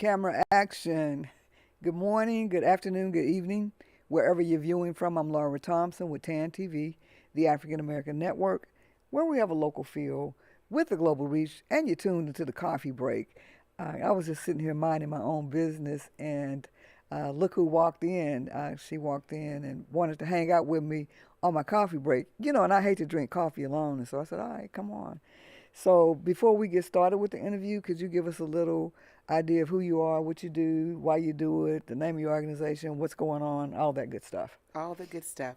camera, action. Good morning, good afternoon, good evening, wherever you're viewing from. I'm Laura Thompson with TAN TV, the African American Network, where we have a local feel with a global reach, and you're tuned into the coffee break. I was just sitting here minding my own business, and look who walked in. She walked in and wanted to hang out with me on my coffee break. And I hate to drink coffee alone, and so I said, all right, come on. So before we get started with the interview, could you give us a little idea of who you are, what you do, why you do it, the name of your organization, what's going on, all that good stuff? All the good stuff.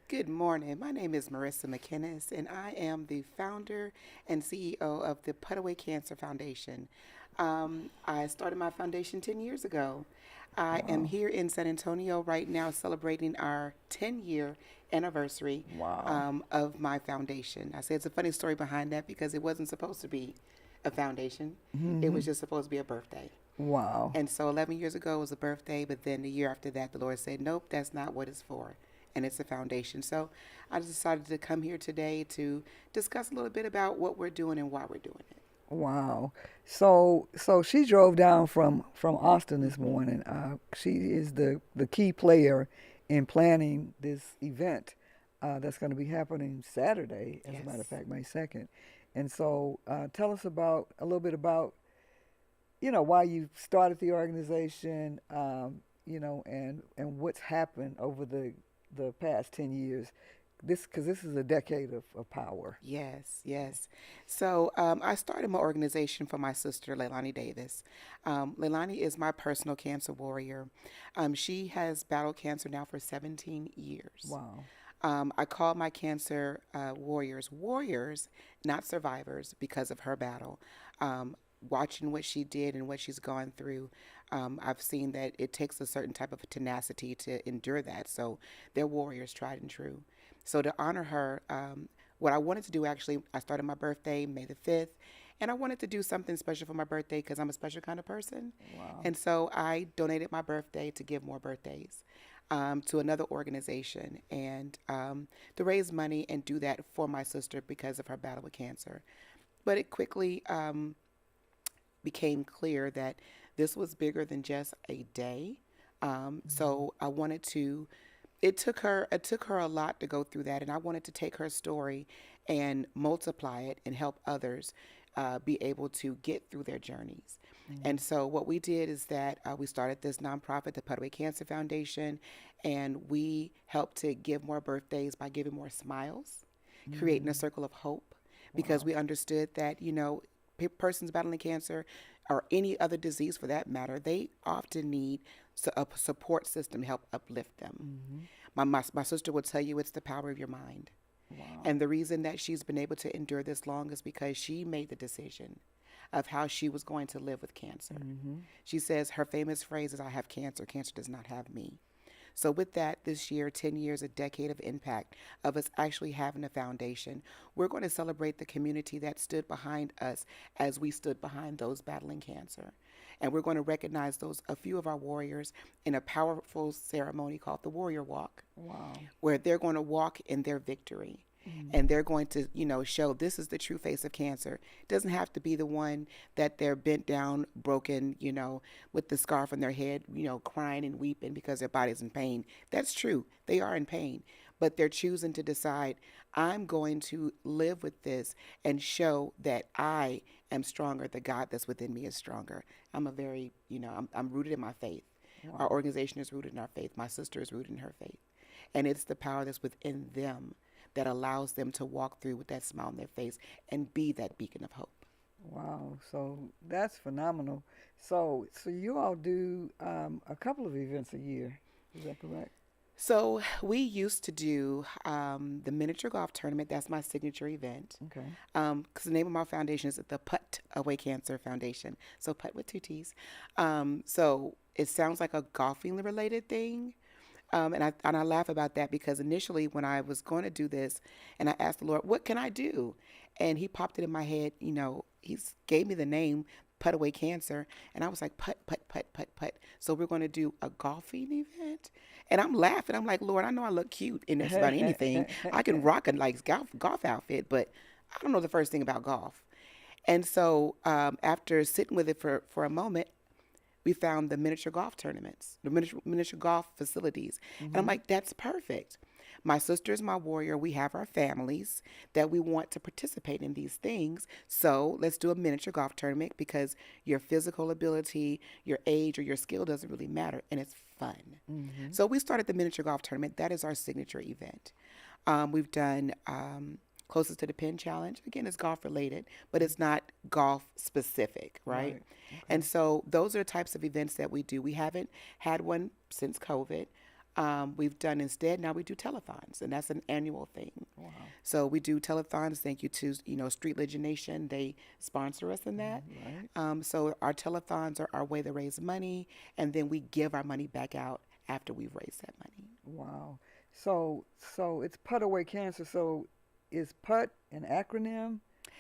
Good morning. My name is Marissa McKinnies, and I am the founder and CEO of the Putt Away Cancer Foundation. I started my foundation 10 years ago. I am Wow. here in San Antonio right now celebrating our 10-year anniversary Wow. of my foundation. I say it's a funny story behind that because it wasn't supposed to be a foundation, it Hmm. was just supposed to be a birthday. Wow. And so 11 years ago was a birthday, but then the year after that, the Lord said, nope, that's not what it's for. And it's a foundation. So I decided to come here today to discuss a little bit about what we're doing and why we're doing it. Wow. So she drove down from Austin this morning. She is the key player in planning this event that's going to be happening Saturday, as a matter of Yes. fact, May 2nd. And so tell us about a little bit about why you started the organization, and what's happened over the past 10 years. Because this is a decade of power. Yes, yes. So I started my organization for my sister, Leilani Davis. Leilani is my personal cancer warrior. She has battled cancer now for 17 years. Wow. I call my cancer warriors warriors, not survivors, because of her battle. Watching what she did and what she's gone through, I've seen that it takes a certain type of tenacity to endure that. So they're warriors, tried and true. So to honor her, what I wanted to do actually, I started my birthday May the 5th, and I wanted to do something special for my birthday because I'm a special kind of person. Wow. And so I donated my birthday to give more birthdays to another organization and to raise money and do that for my sister because of her battle with cancer. But it quickly became clear that this was bigger than just a day. Hmm. So I wanted to. It took her a lot to go through that, and I wanted to take her story and multiply it and help others be able to get through their journeys. And so what we did is that we started this nonprofit, the Putt Away Cancer Foundation, and we helped to give more birthdays by giving more smiles, creating a Hmm. circle of hope, because Wow. we understood that persons battling cancer or any other disease for that matter, they often need a support system to help uplift them. Hmm. My sister will tell you it's the power of your mind. Wow. And the reason that she's been able to endure this long is because she made the decision of how she was going to live with cancer. Hmm. She says her famous phrase is, I have cancer, cancer does not have me. So, with that, this year, 10 years, a decade of impact of us actually having a foundation, we're going to celebrate the community that stood behind us as we stood behind those battling cancer. And we're going to recognize a few of our warriors in a powerful ceremony called the Warrior Walk, Wow. where they're going to walk in their victory. And Hmm. they're going to, show this is the true face of cancer. It doesn't have to be the one that they're bent down, broken, with the scarf on their head, crying and weeping because their body's in pain. That's true. They are in pain. But they're choosing to decide, I'm going to live with this and show that I am stronger. The God that's within me is stronger. I'm rooted in my faith. Our Wow. organization is rooted in our faith. My sister is rooted in her faith. And it's the power that's within them that allows them to walk through with that smile on their face and be that beacon of hope. Wow. So that's phenomenal. So you all do a couple of events a year. Is that correct? So we used to do the miniature golf tournament. That's my signature event. Okay. Because the name of my foundation is the Putt Away Cancer Foundation. So putt with two T's. So it sounds like a golfing related thing. And I laugh about that because initially when I was going to do this, and I asked the Lord, "What can I do?" And He popped it in my head. He gave me the name Putt Away Cancer, and I was like, "Putt, putt, putt, putt, putt." So we're going to do a golfing event, and I'm laughing. I'm like, "Lord, I know I look cute in just about anything. I can rock a like golf outfit, but I don't know the first thing about golf." And so after sitting with it for a moment, we found the miniature golf tournaments, the miniature golf facilities. And I'm Mm-hmm. like, that's perfect. My sister is my warrior. We have our families that we want to participate in these things. So let's do a miniature golf tournament because your physical ability, your age, or your skill doesn't really matter, and it's fun. Mm-hmm. So we started the miniature golf tournament. That is our signature event. We've done closest to the pin challenge. Again, it's golf related, but it's not golf specific, right? Right. And Okay. so those are the types of events that we do. We haven't had one since COVID. We've done instead now we do telethons, and that's an annual thing. Wow. So we do telethons. Thank you to Street Legend Nation. They sponsor us in that. Right. So our telethons are our way to raise money, and then we give our money back out after we've raised that money. Wow. So it's Putt Away Cancer. So is Putt an acronym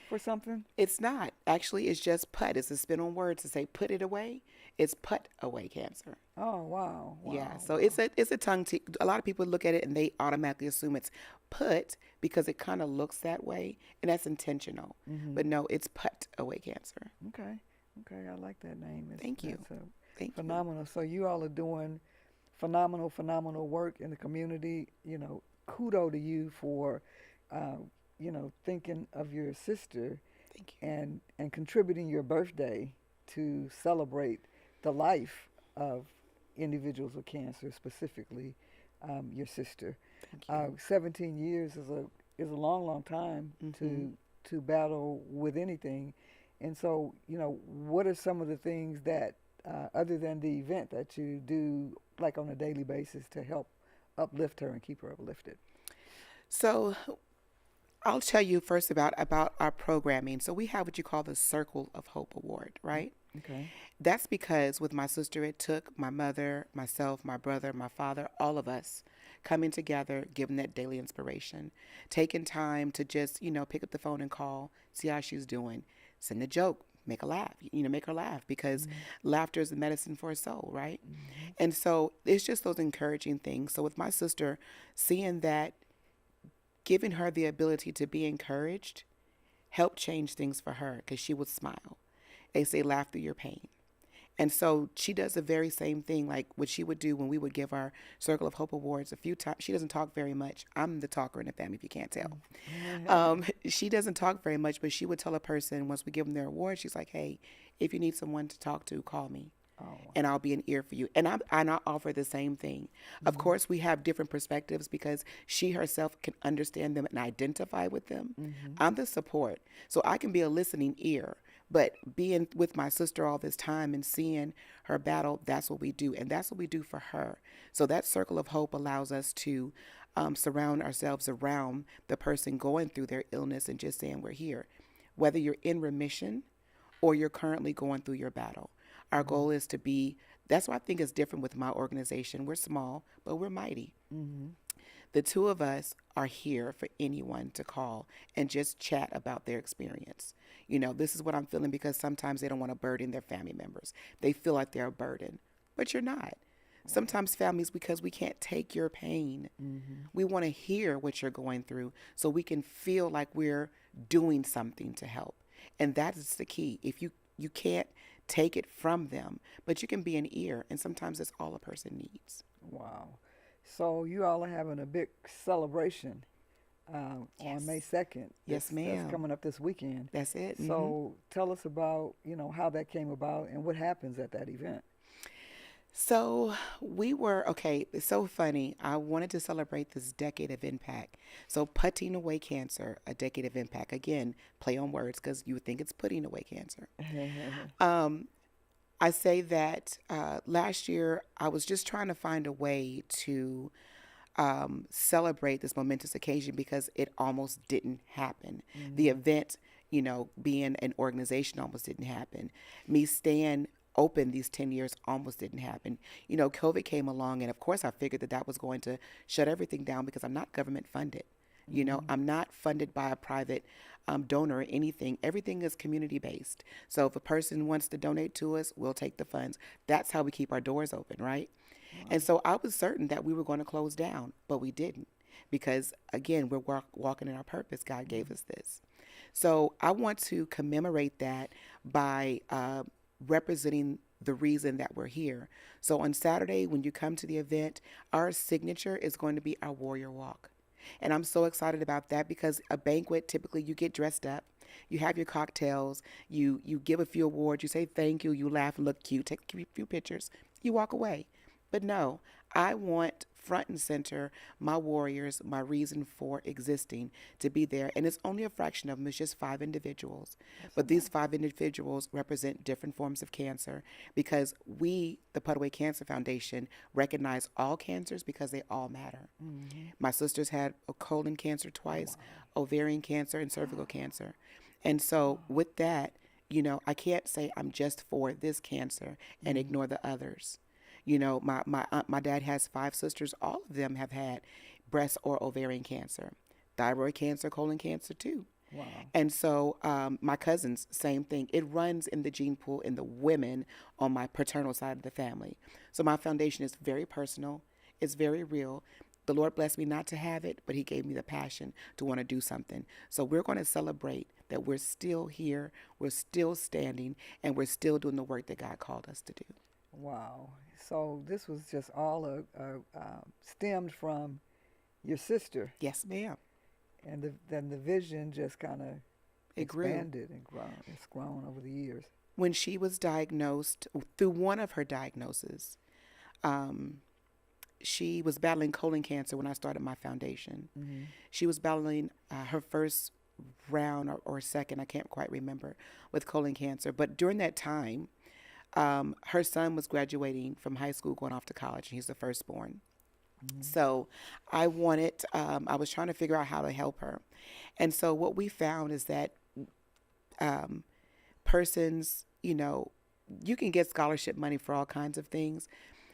for something? It's not. Actually, it's just PUT. It's a spin on words to say put it away. It's Putt Away Cancer. Oh, wow. Yeah, Wow. so Wow. it's a tongue. A lot of people look at it and they automatically assume it's put because it kind of looks that way, and that's intentional. Mm-hmm. But no, it's Putt Away Cancer. Okay. Okay. I like that name. Thank you. That's a Thank you. phenomenal. So you all are doing phenomenal work in the community. Kudo to you for, uh, thinking of your sister Thank you. and contributing your birthday to celebrate the life of individuals with cancer, specifically your sister. Thank you. 17 years is a long time Mm-hmm. to battle with anything, and so what are some of the things that other than the event that you do like on a daily basis to help uplift her and keep her uplifted? So I'll tell you first about our programming. So we have what you call the Circle of Hope Award, right? Okay. That's because with my sister, it took my mother, myself, my brother, my father, all of us coming together, giving that daily inspiration, taking time to just, pick up the phone and call, see how she's doing, send a joke, make a laugh, make her laugh because laughter is the medicine for a soul, right? Mm-hmm. And so it's just those encouraging things. So with my sister, seeing that, giving her the ability to be encouraged helped change things for her because she would smile. They say laugh through your pain. And so she does the very same thing like what she would do when we would give our Circle of Hope Awards a few times. She doesn't talk very much. I'm the talker in the family, if you can't tell. She doesn't talk very much, but she would tell a person once we give them their award, she's like, hey, if you need someone to talk to, call me. Oh. And I'll be an ear for you. And I offer the same thing. Of Mm-hmm. course, we have different perspectives because she herself can understand them and identify with them. Mm-hmm. I'm the support. So I can be a listening ear. But being with my sister all this time and seeing her battle, that's what we do. And that's what we do for her. So that circle of hope allows us to surround ourselves around the person going through their illness and just saying we're here. Whether you're in remission or you're currently going through your battle. Our Mm-hmm. goal is to be, that's why I think it's different with my organization. We're small, but we're mighty. Mm-hmm. The two of us are here for anyone to call and just chat about their experience. This is what I'm feeling because sometimes they don't want to burden their family members. They feel like they're a burden, but you're not. Sometimes families, because we can't take your pain, Mm-hmm. we want to hear what you're going through so we can feel like we're doing something to help. And that is the key. If you can't take it from them, but you can be an ear, and sometimes that's all a person needs. Wow. So you all are having a big celebration on May Yes. 2nd. Yes, That's ma'am. coming up this weekend. That's it. So tell us about, how that came about and what happens at that event. So we were, okay, it's so funny. I wanted to celebrate this decade of impact. So putting away cancer, a decade of impact. Again, play on words because you would think it's putting away cancer. Um, I say that last year I was just trying to find a way to celebrate this momentous occasion because it almost didn't happen. The event, being an organization almost didn't happen. Me staying open these 10 years almost didn't happen. COVID came along, and of course I figured that was going to shut everything down because I'm not government funded. I'm not funded by a private donor or anything. Everything is community based. So if a person wants to donate to us, we'll take the funds. That's how we keep our doors open, right? And so I was certain that we were going to close down, but we didn't because, again, we're walking in our purpose. God gave us this. So I want to commemorate that by representing the reason that we're here. So on Saturday, when you come to the event, our signature is going to be our warrior walk. And I'm so excited about that because a banquet, typically you get dressed up, you have your cocktails, you give a few awards, you say thank you, you laugh and look cute, take a few pictures, you walk away. But no, I want front and center my warriors, my reason for existing to be there. And it's only a fraction of them, it's just 5 individuals. That's so But these nice. 5 individuals represent different forms of cancer because we, the Putt Away Cancer Foundation, recognize all cancers because they all matter. Hmm. My sisters had a colon cancer twice, Wow. ovarian cancer, and cervical cancer. And so, Wow. with that, I can't say I'm just for this cancer and Hmm. ignore the others. My dad has 5 sisters. All of them have had breast or ovarian cancer, thyroid cancer, colon cancer too. Wow. And so my cousins, same thing. It runs in the gene pool in the women on my paternal side of the family. So my foundation is very personal. It's very real. The Lord blessed me not to have it, but He gave me the passion to want to do something. So we're going to celebrate that we're still here, we're still standing, and we're still doing the work that God called us to do. Wow. So this was just all stemmed from your sister, Yes, ma'am. and then the vision just kind of It grew. expanded and grown. It's grown over the years. When she was diagnosed, through one of her diagnoses, um, she was battling colon cancer when I started my foundation. Hmm. She was battling her first round or second, I can't quite remember, with colon cancer. But during that time, her son was graduating from high school, going off to college, and he's the firstborn. Hmm. So I was trying to figure out how to help her. And so what we found is that um, persons, you can get scholarship money for all kinds of things.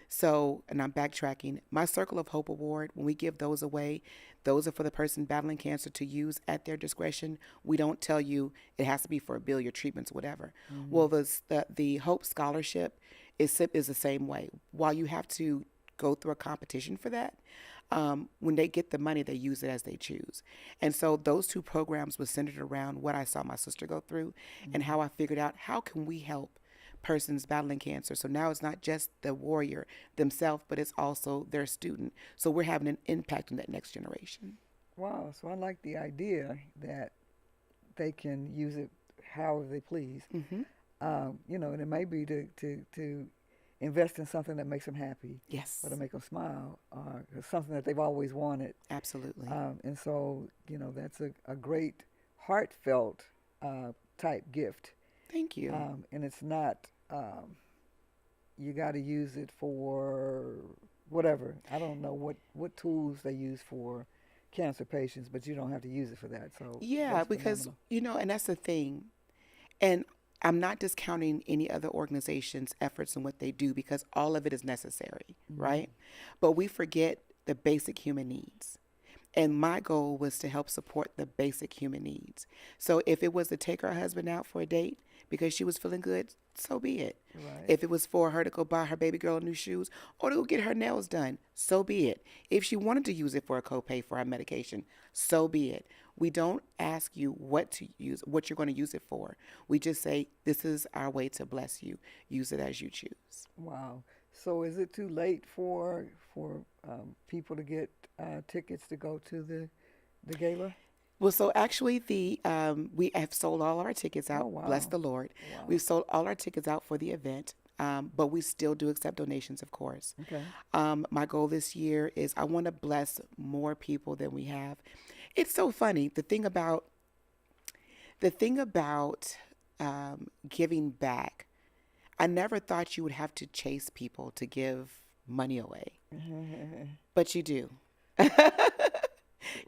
So, and I'm backtracking, my Circle of Hope Award, when we give those away, those are for the person battling cancer to use at their discretion. We don't tell you it has to be for a bill, your treatments, whatever. Hmm. Well, the Hope Scholarship is the same way. While you have to go through a competition for that, when they get the money, they use it as they choose. And so those two programs were centered around what I saw my sister go through and Hmm. how I figured out how can we help persons battling cancer. So now it's not just the warrior themselves, but it's also their student. So we're having an impact on that next generation. Wow. So I like the idea that they can use it however they please. Mm-hmm. And it may be to invest in something that makes them happy or to Yes, make them smile, or something that they've always wanted. absolutely. And so, that's a great heartfelt type gift. Thank you. And it's not, you got to use it for whatever. I don't know what tools they use for cancer patients, but you don't have to use it for that. So Yeah, that's because, phenomenal. and that's the thing. And I'm not discounting any other organization's efforts and what they do because all of it is necessary, Hmm. right? But we forget the basic human needs. And my goal was to help support the basic human needs. So if it was to take her husband out for a date because she was feeling good, so be it. Right. If it was for her to go buy her baby girl new shoes or to go get her nails done, so be it. If she wanted to use it for a copay for her medication, so be it. We don't ask you what to use, what you're going to use it for. We just say, this is our way to bless you. Use it as you choose. Wow. So is it too late for people to get tickets to go to the gala? Well, so actually, we have sold all our tickets Oh out. Bless wow. the Lord. Wow. We've sold all our tickets out for the event, but we still do accept donations, of course. Okay. My goal this year is I want to bless more people than we have. It's so funny. The thing about giving back, I never thought you would have to chase people to give money away, but you do.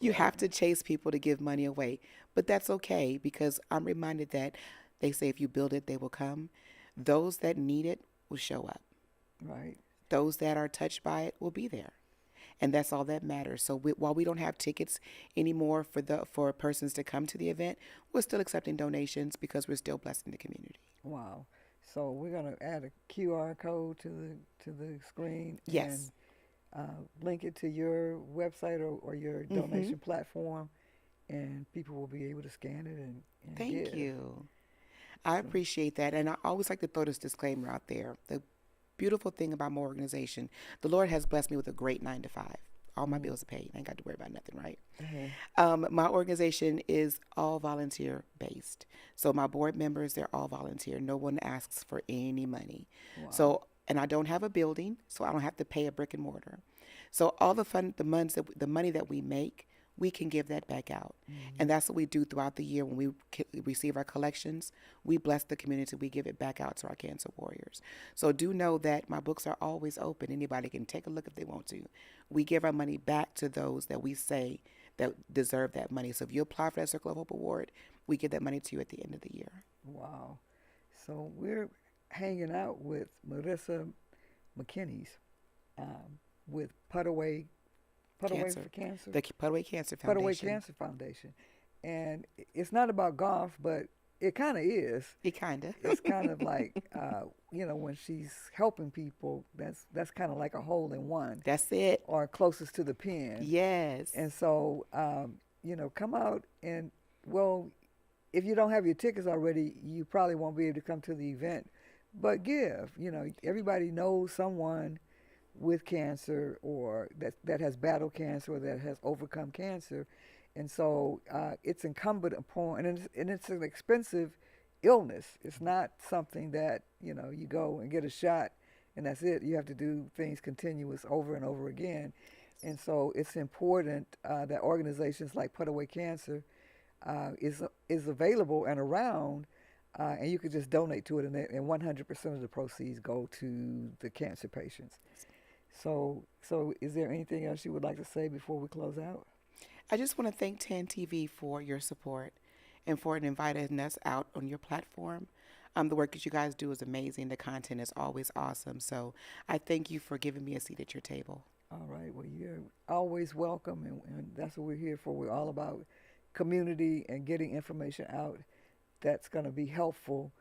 You Right. have to chase people to give money away, but that's okay because I'm reminded that they say if you build it, they will come. Those that need it will show up. Right. Those that are touched by it will be there. And that's all that matters. So while we don't have tickets anymore for persons to come to the event, we're still accepting donations because we're still blessing the community. Wow. So we're gonna add a QR code to the screen and Yes. link it to your website or your Mm-hmm. donation platform, and people will be able to scan it and Thank give. you. I So, appreciate that. And I always like to throw this disclaimer out there. The beautiful thing about my organization, the Lord has blessed me with a great 9 to 5. All my mm, bills are paid. I ain't got to worry about nothing, right? uh-huh. My organization is all volunteer based. So my board members, they're all volunteer. No one asks for any money. Wow. So, and I don't have a building, so I don't have to pay a brick and mortar. So all the money that we make, we can give that back out. Hmm. And that's what we do throughout the year when we receive our collections. We bless the community. We give it back out to our cancer warriors. So do know that my books are always open. Anybody can take a look if they want to. We give our money back to those that we say that deserve that money. So if you apply for that Circle of Hope Award, we give that money to you at the end of the year. Wow. So we're hanging out with Marissa McKinnies, with Putt Away Cancer, for Cancer, the Putt Away Cancer Putt Away Foundation. Cancer Foundation, and it's not about golf, but it kind of is. It kinda. It's kind of like, when she's helping people, that's kind of like a hole in one, That's it. or closest to the pin. Yes. And so, come out and, well, if you don't have your tickets already, you probably won't be able to come to the event. But give, everybody knows someone with cancer, or that has battled cancer, or that has overcome cancer. And so it's incumbent upon, and it's an expensive illness. It's not something that, you go and get a shot and that's it. You have to do things continuous over and over again. And so it's important that organizations like Put Away Cancer is available and around, and you could just donate to it, and 100% of the proceeds go to the cancer patients. So is there anything else you would like to say before we close out? I just want to thank TAN TV for your support and for inviting us out on your platform. The work that you guys do is amazing. The content is always awesome. So I thank you for giving me a seat at your table. All right. Well, you're always welcome, and that's what we're here for. We're all about community and getting information out that's going to be helpful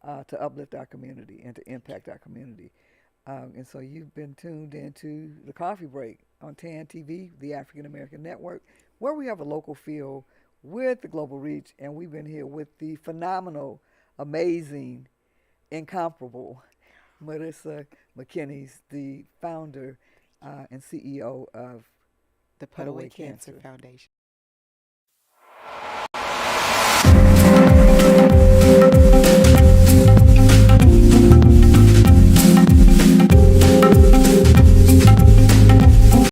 to uplift our community and to impact our community. And so you've been tuned into the Coffee Break on TAN TV, the African American Network, where we have a local feel with the global reach, and we've been here with the phenomenal, amazing, incomparable Marissa McKinnies, the founder and CEO of The Put Putt Away Away Cancer Cancer. Foundation.